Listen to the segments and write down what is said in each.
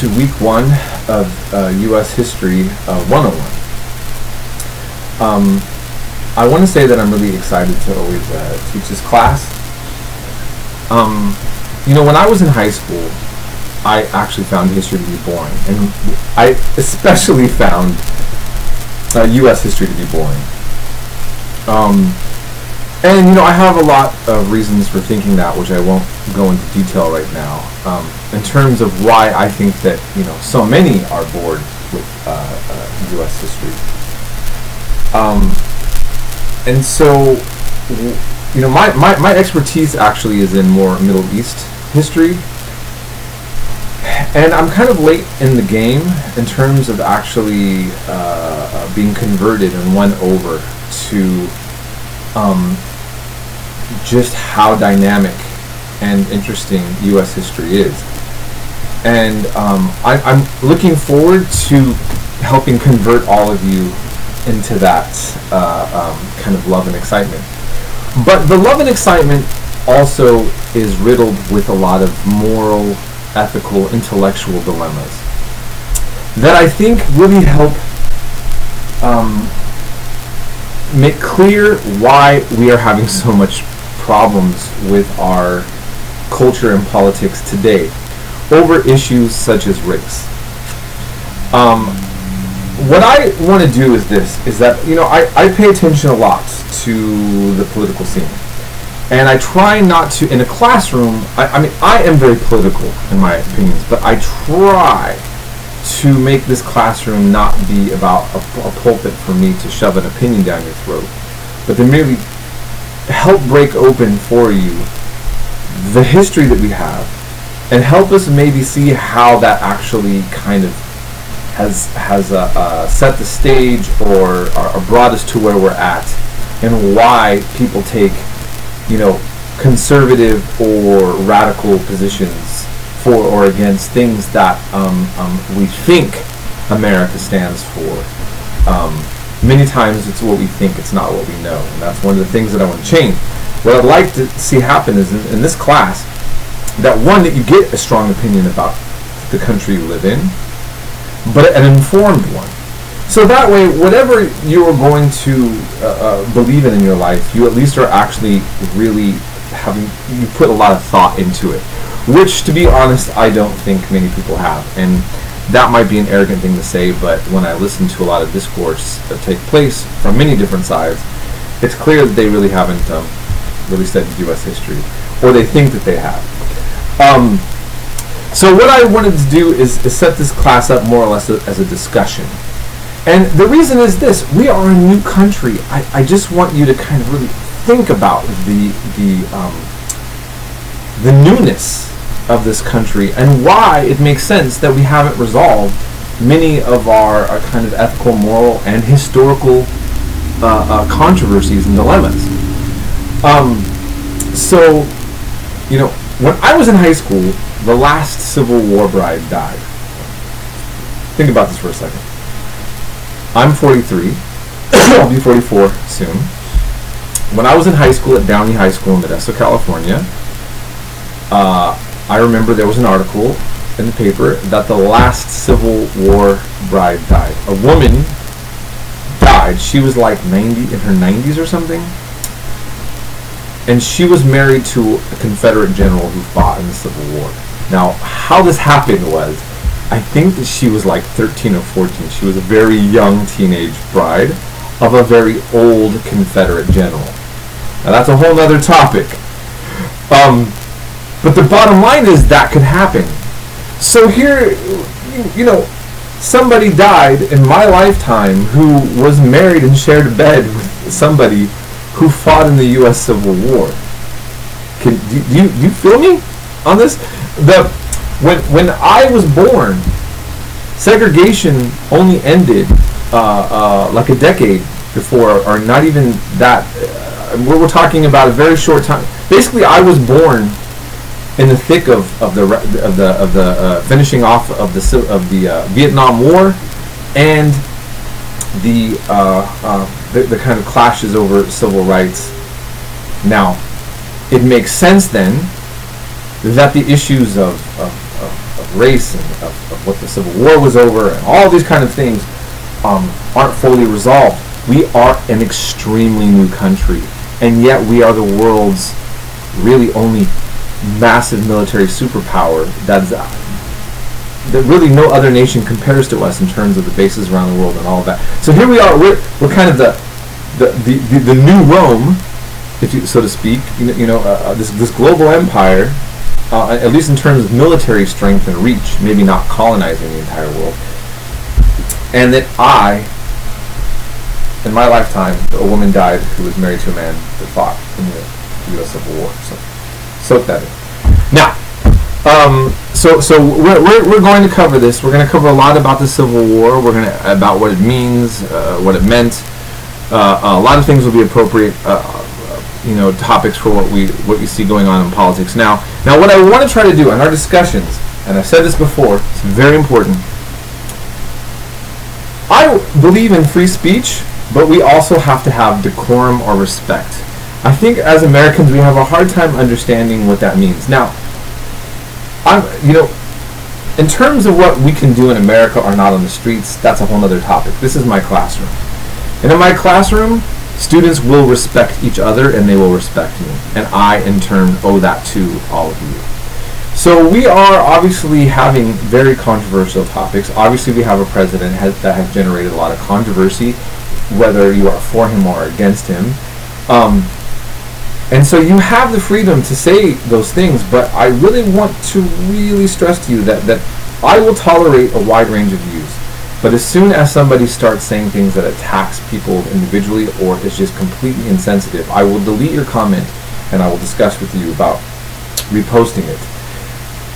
to week 1 of U.S. History 101. I want to say that I'm really excited to always teach this class. When I was in high school, I actually found history to be boring, and I especially found U.S. history to be boring. I have a lot of reasons for thinking that, which I won't go into detail right now, in terms of why I think that, so many are bored with U.S. history. And so, my expertise actually is in more Middle East history. And I'm kind of late in the game in terms of actually being converted and won over to just how dynamic and interesting U.S. history is. And I'm looking forward to helping convert all of you into that kind of love and excitement. But the love and excitement also is riddled with a lot of moral, ethical, intellectual dilemmas that I think really help make clear why we are having so much problems with our culture and politics today over issues such as race. What I want to do is that I pay attention a lot to the political scene. And I try not to, in a classroom, I am very political in my opinions, but I try to make this classroom not be about a pulpit for me to shove an opinion down your throat, but to merely help break open for you the history that we have and help us maybe see how that actually kind of has set the stage or brought us to where we're at, and why people take conservative or radical positions for or against things that we think America stands for. Many times it's what we think, it's not what we know, and that's one of the things that I want to change. What I'd like to see happen is in this class, that you get a strong opinion about the country you live in, but an informed one. So that way, whatever you're going to believe in your life, you at least are actually really you put a lot of thought into it, which, to be honest, I don't think many people have. And that might be an arrogant thing to say, but when I listen to a lot of discourse that take place from many different sides, it's clear that they really haven't really studied U.S. history, or they think that they have. So what I wanted to do is set this class up more or less as a discussion. And the reason is this: we are a new country. I just want you to kind of really think about the newness of this country and why it makes sense that we haven't resolved many of our kind of ethical, moral, and historical controversies and dilemmas. When I was in high school, the last Civil War bride died. Think about this for a second. I'm 43. I'll be 44 soon. When I was in high school at Downey High School in Modesto, California, I remember there was an article in the paper that the last Civil War bride died. A woman died. She was like in her 90s or something. And she was married to a Confederate general who fought in the Civil War. Now, how this happened was, I think that she was like 13 or 14. She was a very young teenage bride of a very old Confederate general. Now, that's a whole other topic. But the bottom line is that could happen. So here, somebody died in my lifetime who was married and shared a bed with somebody who fought in the U.S. Civil War. Do you feel me on this? When I was born, segregation only ended like a decade before, or not even that. We're talking about a very short time. Basically, I was born in the thick of the finishing off of the Vietnam War and the kind of clashes over civil rights. Now, it makes sense then that the issues of race and of what the Civil War was over, and all these kind of things aren't fully resolved. We are an extremely new country, and yet we are the world's really only massive military superpower that really no other nation compares to us in terms of the bases around the world and all of that. So here we are. We're kind of the new Rome, if you, so to speak. This global empire, at least in terms of military strength and reach, maybe not colonizing the entire world. And that in my lifetime, a woman died who was married to a man that fought in the U.S. Civil War. So soak that in. Now, so we're going to cover this. We're going to cover a lot about the Civil War. We're going to about what it means, what it meant. A lot of things will be appropriate, topics for what you see going on in politics now. Now, what I want to try to do in our discussions, and I've said this before, it's very important. I believe in free speech, but we also have to have decorum or respect. I think as Americans we have a hard time understanding what that means. Now, in terms of what we can do in America or not on the streets, that's a whole other topic. This is my classroom. And in my classroom, students will respect each other and they will respect me. And I, in turn, owe that to all of you. So we are obviously having very controversial topics. Obviously we have a president that has generated a lot of controversy, whether you are for him or against him. And so you have the freedom to say those things, but I really want to really stress to you that I will tolerate a wide range of views. But as soon as somebody starts saying things that attacks people individually or is just completely insensitive, I will delete your comment and I will discuss with you about reposting it.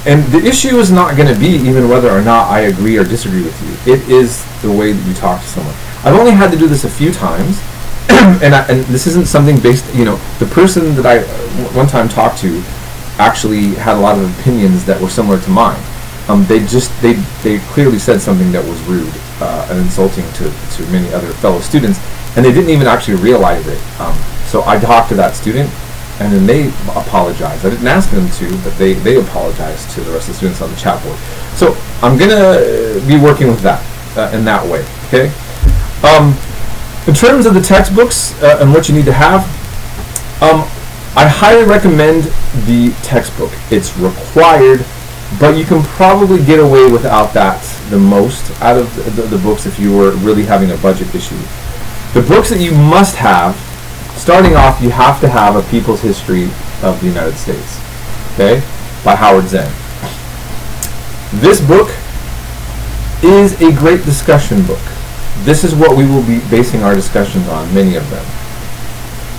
And the issue is not going to be even whether or not I agree or disagree with you. It is the way that you talk to someone. I've only had to do this a few times, and this isn't something based, the person that I one time talked to actually had a lot of opinions that were similar to mine. They clearly said something that was rude and insulting to many other fellow students, and they didn't even actually realize it. So I talked to that student, and then they apologized. I didn't ask them to, but they apologized to the rest of the students on the chat board. So I'm going to be working with that in that way, okay? In terms of the textbooks and what you need to have, I highly recommend the textbook. It's required, but you can probably get away without that the most out of the books if you were really having a budget issue. The books that you must have, starting off, you have to have A People's History of the United States, okay, by Howard Zinn. This book is a great discussion book. This is what we will be basing our discussions on, many of them.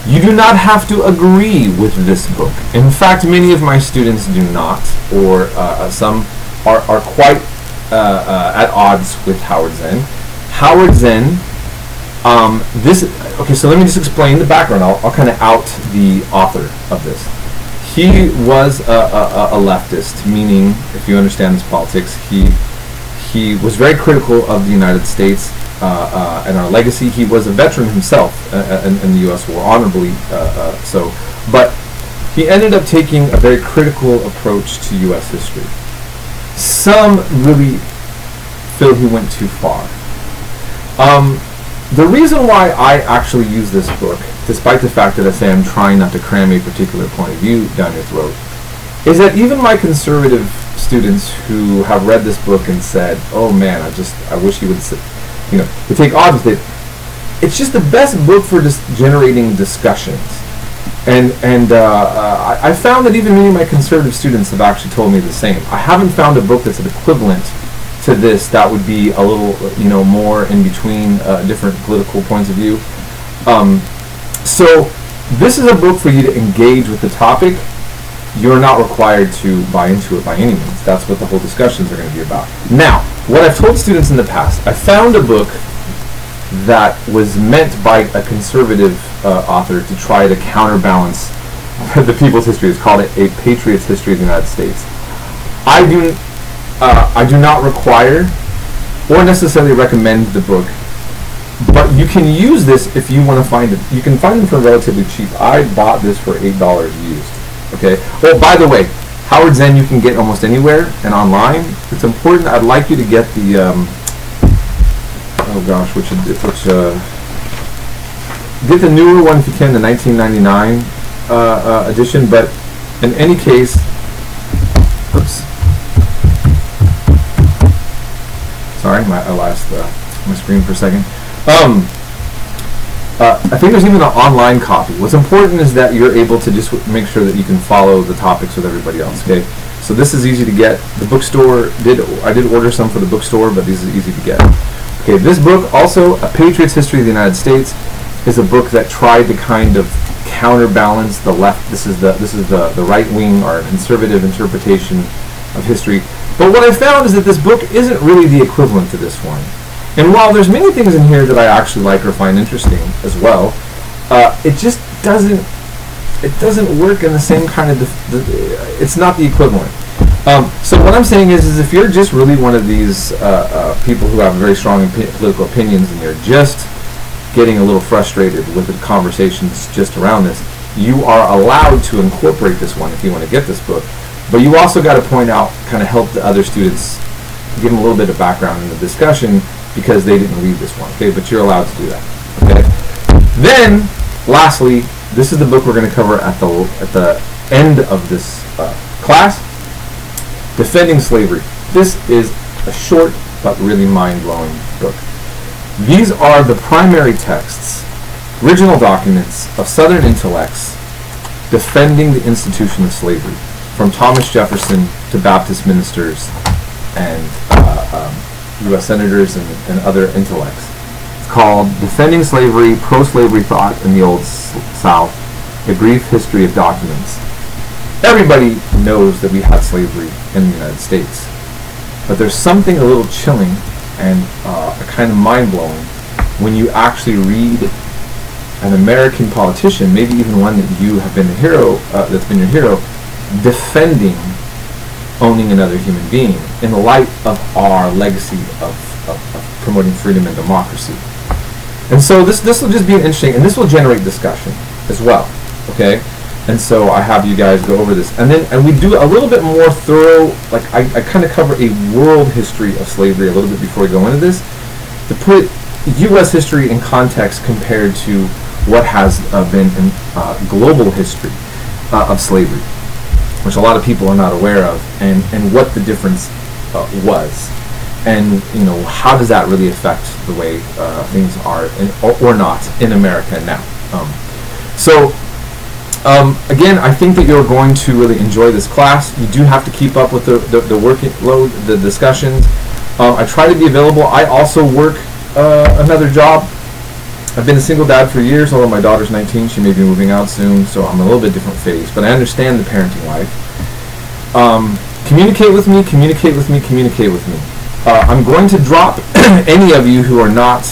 You do not have to agree with this book. In fact, many of my students do not, or some are quite at odds with Howard Zinn. Howard Zinn, okay, so let me just explain the background. I'll kind of out the author of this. He was a leftist, meaning, if you understand this politics, he was very critical of the United States and our legacy. He was a veteran himself in the U.S. War, honorably so. But he ended up taking a very critical approach to U.S. history. Some really feel he went too far. The reason why I actually use this book, despite the fact that I say I'm trying not to cram a particular point of view down your throat, is that even my conservative students who have read this book and said, "Oh man, I wish he would," to take odds with it. It's just the best book for just generating discussions. And I found that even many of my conservative students have actually told me the same. I haven't found a book that's an equivalent to this that would be a little, more in between different political points of view. So this is a book for you to engage with the topic. You're not required to buy into it by any means. That's what the whole discussions are going to be about. Now, what I've told students in the past, I found a book that was meant by a conservative author to try to counterbalance the People's History. It's called A Patriot's History of the United States. I do not require or necessarily recommend the book, but you can use this if you want to find it. You can find them for relatively cheap. I bought this for $8 used. Okay. Well, by the way, Howard Zen you can get almost anywhere and online. It's important. I'd like you to get the get the newer one if you can, the 1999 edition. But in any case, oops, sorry, I lost my screen for a second. I think there's even an online copy. What's important is that you're able to just make sure that you can follow the topics with everybody else. Okay, so this is easy to get. The bookstore I did order some for the bookstore, but these are easy to get. Okay, this book also, A Patriot's History of the United States, is a book that tried to kind of counterbalance the left. This is the right wing or conservative interpretation of history. But what I found is that this book isn't really the equivalent to this one. And while there's many things in here that I actually like or find interesting as well, it just doesn't work in the same kind of it's not the equivalent. So what I'm saying is if you're just really one of these people who have very strong political opinions and you're just getting a little frustrated with the conversations just around this, you are allowed to incorporate this one if you want to get this book. But you also got to point out, kind of help the other students, give them a little bit of background in the discussion because they didn't read this one. Okay, but you're allowed to do that. Okay. Then, lastly, this is the book we're going to cover at the end of this class. Defending Slavery. This is a short but really mind-blowing book. These are the primary texts, original documents of Southern intellects defending the institution of slavery, from Thomas Jefferson to Baptist ministers and U.S. senators and other intellects. It's called Defending Slavery, Pro-Slavery Thought in the Old South, A Brief History of Documents. Everybody knows that we had slavery in the United States, but there's something a little chilling and kind of mind-blowing when you actually read an American politician, maybe even one that you have been a hero, that's been your hero, defending owning another human being in the light of our legacy of promoting freedom and democracy. And so this will just be an interesting, and this will generate discussion as well, okay? And so I have you guys go over this. And we do a little bit more thorough, like I kind of cover a world history of slavery a little bit before we go into this, to put U.S. history in context compared to what has been in global history of slavery, which a lot of people are not aware of, and what the difference was. And, how does that really affect the way things are or not in America now. Again, I think that you're going to really enjoy this class. You do have to keep up with the workload, the discussions. I try to be available. I also work another job. I've been a single dad for years, although my daughter's 19. She may be moving out soon, so I'm a little bit different phase. But I understand the parenting life. Communicate with me, communicate with me, communicate with me. I'm going to drop any of you who are not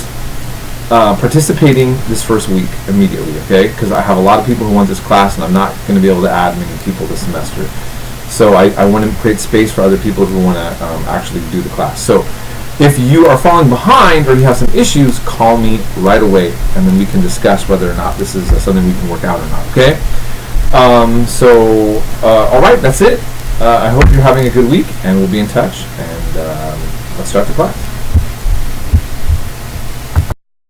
participating this first week immediately, okay? Because I have a lot of people who want this class, and I'm not going to be able to add many people this semester. So I want to create space for other people who want to actually do the class. So if you are falling behind or you have some issues, call me right away, and then we can discuss whether or not this is something we can work out or not, okay? All right, that's it. I hope you're having a good week, and we'll be in touch, and let's start the class.